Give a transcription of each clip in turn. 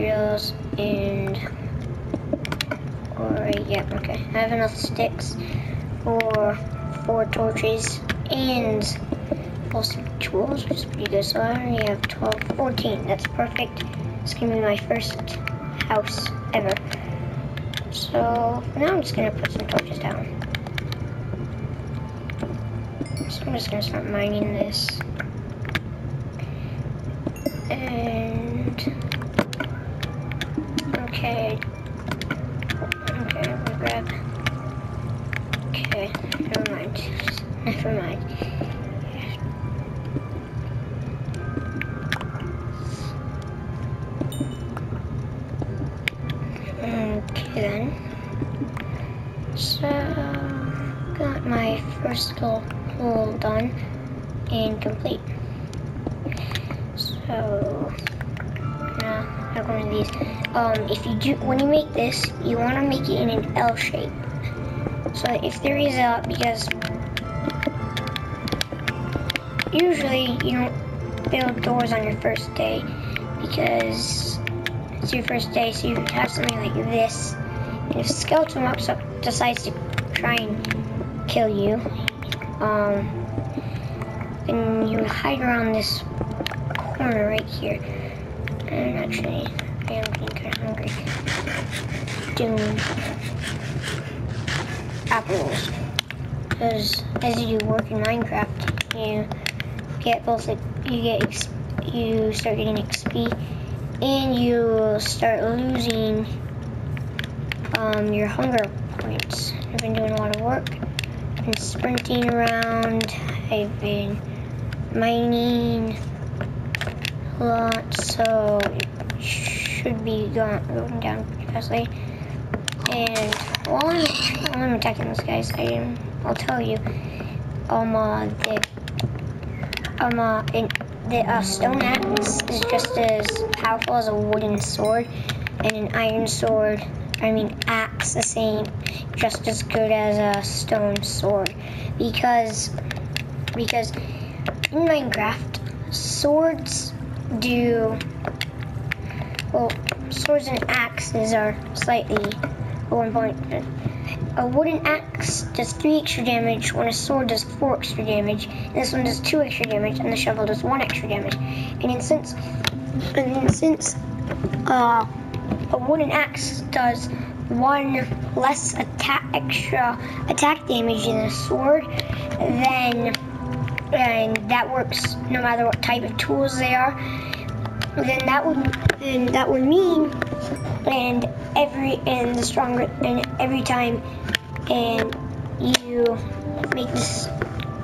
materials and, yeah, okay. I have enough sticks for 4 torches and also tools, which is pretty good. So I already have 12, 14. That's perfect. It's gonna be my first house ever. So now I'm just gonna put some torches down. So I'm just gonna start mining this. And okay, I'm gonna grab. Okay, never mind. Never mind. Okay then. So got my first hole done and complete. So now I have one of these. When you make this, you want to make it in an L shape. So if there is because usually you don't build doors on your first day because it's your first day, so you have something like this. And if Skeleton Mops decides to try and kill you, then you hide around this corner right here. And actually, I am getting kind of hungry. Doing apples, because as you do work in Minecraft, you get you start getting XP, and you start losing your hunger points. I've been doing a lot of work. I've been sprinting around. I've been mining a lot, so it should be going down pretty fastly. And while I'm attacking those guys, I'll tell you, the stone axe is just as powerful as a wooden sword, and an iron axe, the same, just as good as a stone sword, because in Minecraft, swords and axes are slightly more important. A wooden axe does 3 extra damage when a sword does 4 extra damage, and this one does 2 extra damage, and the shovel does 1 extra damage. And since a wooden axe does 1 less extra attack damage than a sword, and that works no matter what type of tools they are. Then that would mean, every time you make this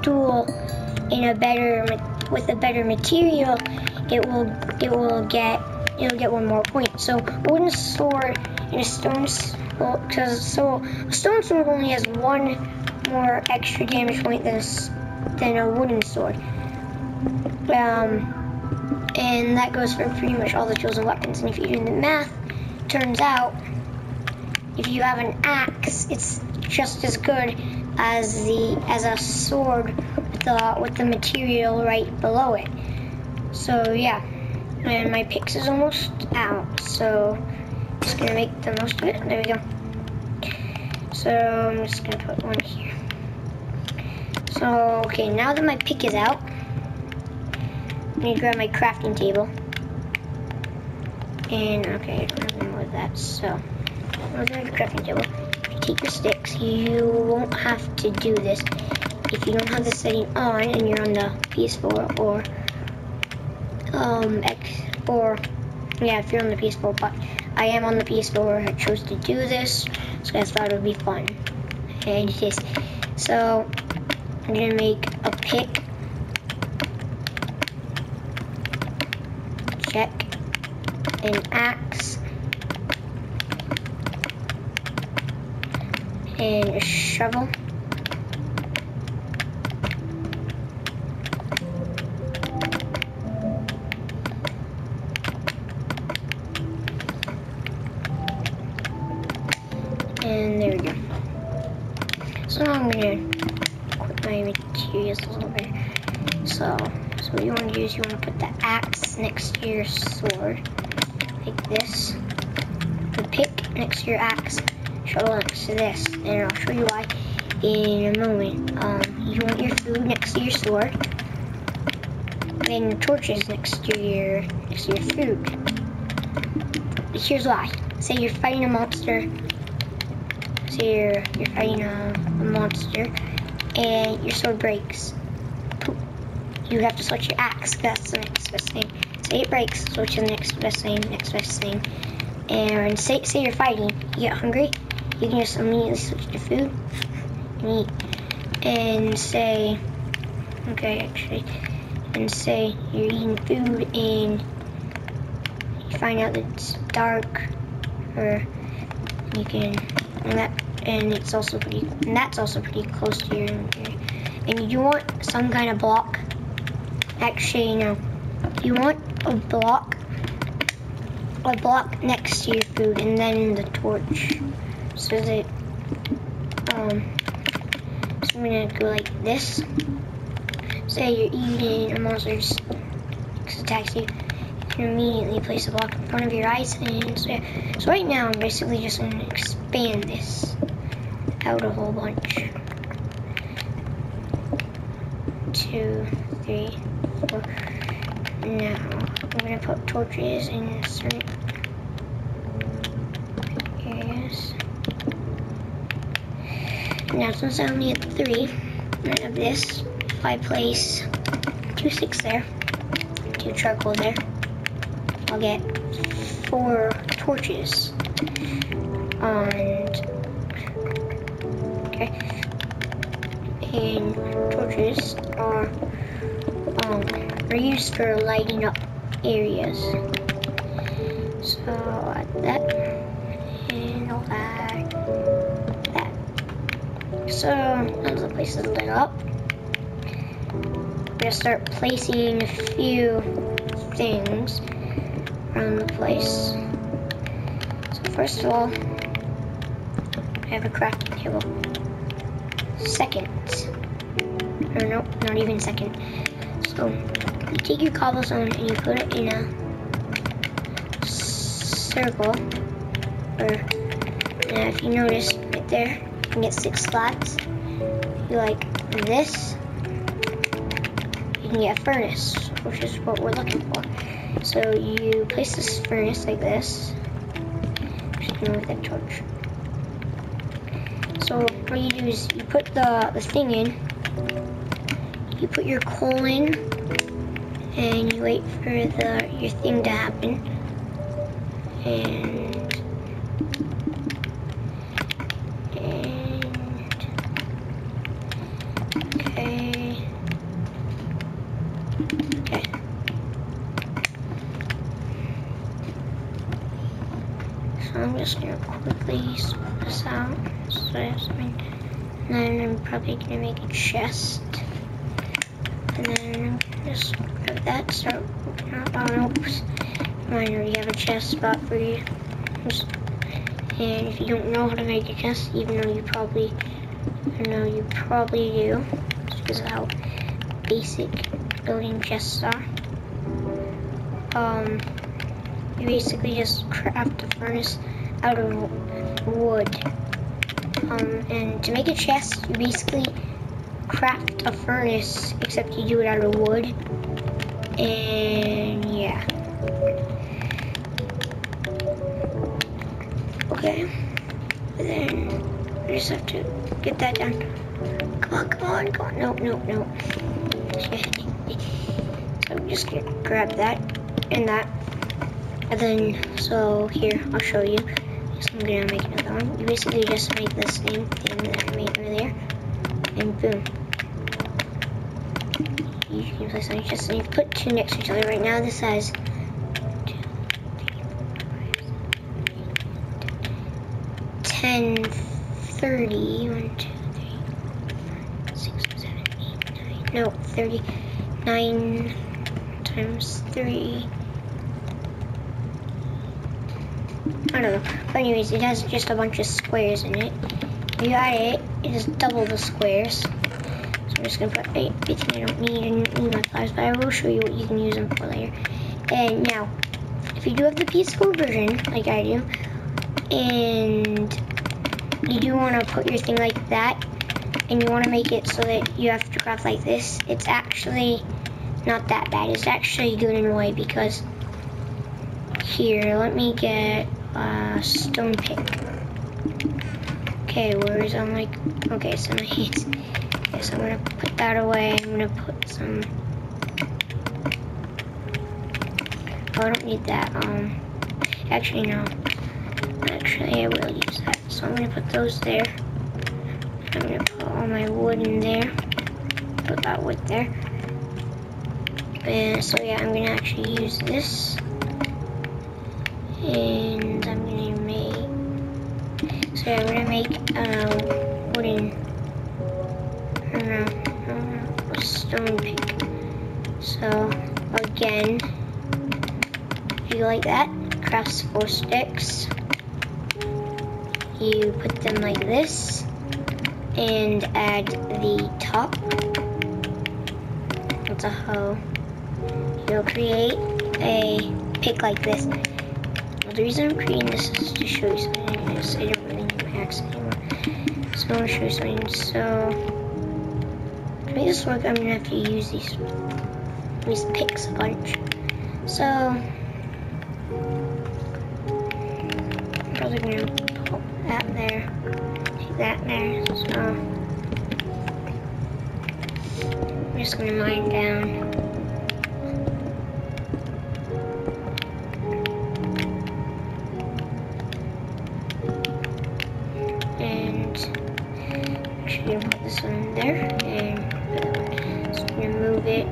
tool with a better material, it'll get 1 more point. So wooden sword and a stone sword, a stone sword only has 1 more extra damage point than a wooden sword. And that goes for pretty much all the tools and weapons. And if you do the math, it turns out if you have an axe, it's just as good as a sword with the material right below it. So yeah, and my picks is almost out, so I'm just gonna make the most of it. There we go. So I'm just gonna put 1 here. So okay, now that my pick is out, I need to grab my crafting table. And okay, I don't have any more of that, so I'll grab the crafting table. If you take the sticks, you won't have to do this if you don't have the setting on and you're on the PS4 or if you're on the PS4, but I am on the PS4. I chose to do this, so I thought it would be fun. And it is. So I'm gonna make a pick. Check. An axe. And a shovel. And there we go. So now I'm gonna equip my materials a little bit. So what you want to do is you want to put the axe next to your sword, like like this. The pick next to your axe, shovel next to this, and I'll show you why in a moment. You want your food next to your sword, and your torches next to your food. Here's why. Say you're fighting a monster. Say you're fighting a monster, and your sword breaks. Poop. You have to switch your axe. That's the next best thing. Say it breaks, switch to the next best thing. And say you're fighting, you get hungry, you can just immediately switch to food and eat. And say, and say you're eating food and you find out that it's dark, or you can, that's also pretty close to your inventory. And you want some kind of block. Actually, no. You want a block next to your food, and then the torch. So that, so I'm gonna go like this. Say you're eating a monster just attacks you. You can immediately place a block in front of your eyes, and so right now I'm basically just gonna expand this out a whole bunch. 2, 3, 4. Now I'm gonna put torches in certain areas. Now since I only have 3 of this, if I place 2 sticks there, 2 charcoal there, I'll get 4 torches. And torches are used for lighting up areas. So I'll add that, and I'll add that. So now the place is lit up. I'm gonna start placing a few things around the place. So first of all, I have a crafting table. Second, or no, not even second. So you take your cobblestone and you put it in a circle, and if you notice right there, you can get 6 slats. You like this, you can get a furnace, which is what we're looking for. So you place this furnace like this. Just gonna move that torch. So what you do is you put the thing in, you put your coal in, and you wait for your thing to happen. And okay. So I'm just gonna quickly sort this out. So and then I'm probably gonna make a chest, and then just grab that, start opening up. Oh no, I already have a chest spot for you. And if you don't know how to make a chest, even though you probably do, just because of how basic building chests are, you basically just craft a furnace out of wood. And to make a chest, you basically craft a furnace, except you do it out of wood. And yeah. Okay. But then I just have to get that done. Come on. No. So I'm just gonna grab that and that. And then, so here, I'll show you. I'm gonna make another one. You basically just make the same thing that I made over there, and boom. You can place on your chest, and you put 2 next to each other. Right now, this has 2, 3, 4, 5, 10, 30. 1, 2, 3, 6, 7, 8, 9. No, 39 times 3. I don't know. But anyways, it has just a bunch of squares in it. If you add it, it is double the squares. So I'm just gonna put everything I don't need my flowers, but I will show you what you can use them for later. And now, if if you do have the PS4 version, like I do, and you do want to put your thing like that, and you want to make it so that you have to craft like this, it's actually not that bad. It's actually good in a way, because here, let me get a stone pick. Okay, whereas I'm like, okay, so nice. Okay, so I'm gonna put that away. I'm gonna put some. Oh, I don't need that. Actually no. Actually, I will use that. So I'm gonna put those there. I'm gonna put all my wood in there. Put that wood there. And so yeah, I'm gonna actually use this. And I'm gonna make. So yeah, I'm gonna make wooden. I don't know, a stone pick. So again, if you like that, crafts 4 sticks. You put them like this and add the top. It's a hoe. You'll create a pick like this. Well, the reason I'm creating this is to show you something. I don't really need my axe anymore. So I want to show you something. So to make this work, I'm gonna have to use these picks a bunch. So I'm probably gonna put that there, take that there. So I'm just gonna mine down. And actually, I'm gonna put this one in there, and just gonna move it,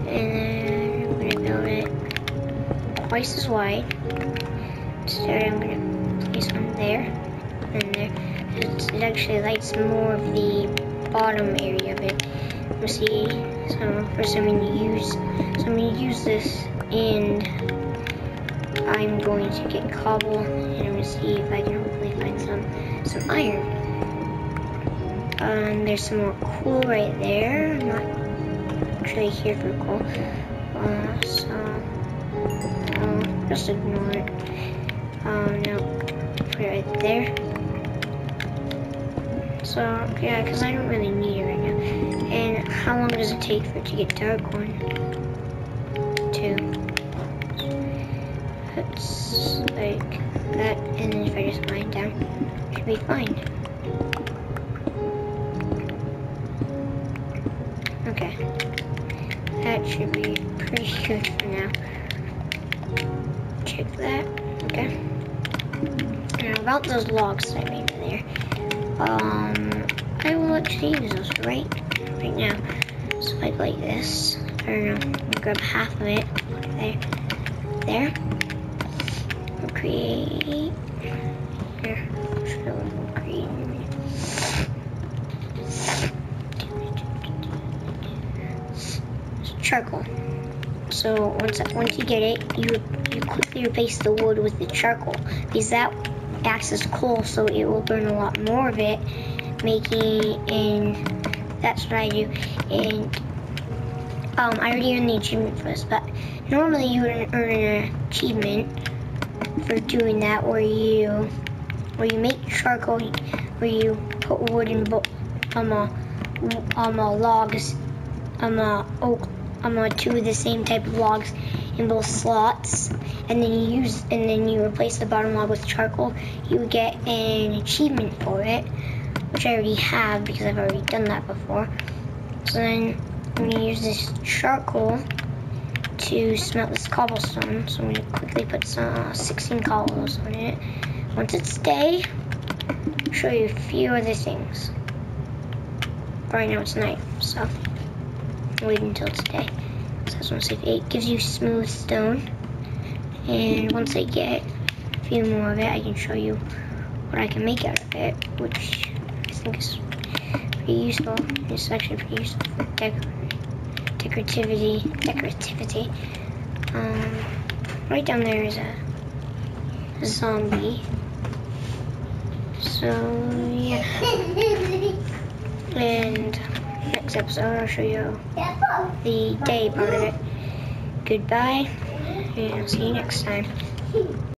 and then I'm gonna build it twice as wide. So I'm gonna place one there and there. It actually lights more of the bottom area of it. We'll see. So first I'm gonna use this, and I'm going to get cobble, and I'm gonna see if I can hopefully find some iron. There's some more coal right there. I'm not actually here for coal. So just ignore it. No, put it right there. So yeah, because I don't really need it right now. And how long does it take for it to get dark? 1, 2. It's like that, and then if I just mine down, it should be fine. Okay, that should be pretty good for now. Check that. Okay. Now about those logs that I made in there, I will actually use those right now. So like this. I don't know. I'll grab half of it. Put it there. We'll create. Here. We'll create. Charcoal. So once you get it, you quickly replace the wood with the charcoal, because that acts as coal, so it will burn a lot more of it, and that's what I do. And I already earned the achievement for this, but normally you would earn an achievement for doing that, where you make charcoal, where you put wood in logs, oak. 2 of the same type of logs in both slots, and then you replace the bottom log with charcoal. You would get an achievement for it, which I already have because I've already done that before. So then I'm gonna use this charcoal to smelt this cobblestone. So I'm gonna quickly put some 16 cobbles on it. Once it's day, I'll show you a few other things. Right now it's night, so wait until it's day. So that's once it gives you smooth stone, and once I get a few more of it, I can show you what I can make out of it, which I think is pretty useful. It's actually pretty useful for decorativity. Right down there is a zombie. So yeah. And next episode I'll show you the day part of it. Goodbye. Okay, I'll see you next time.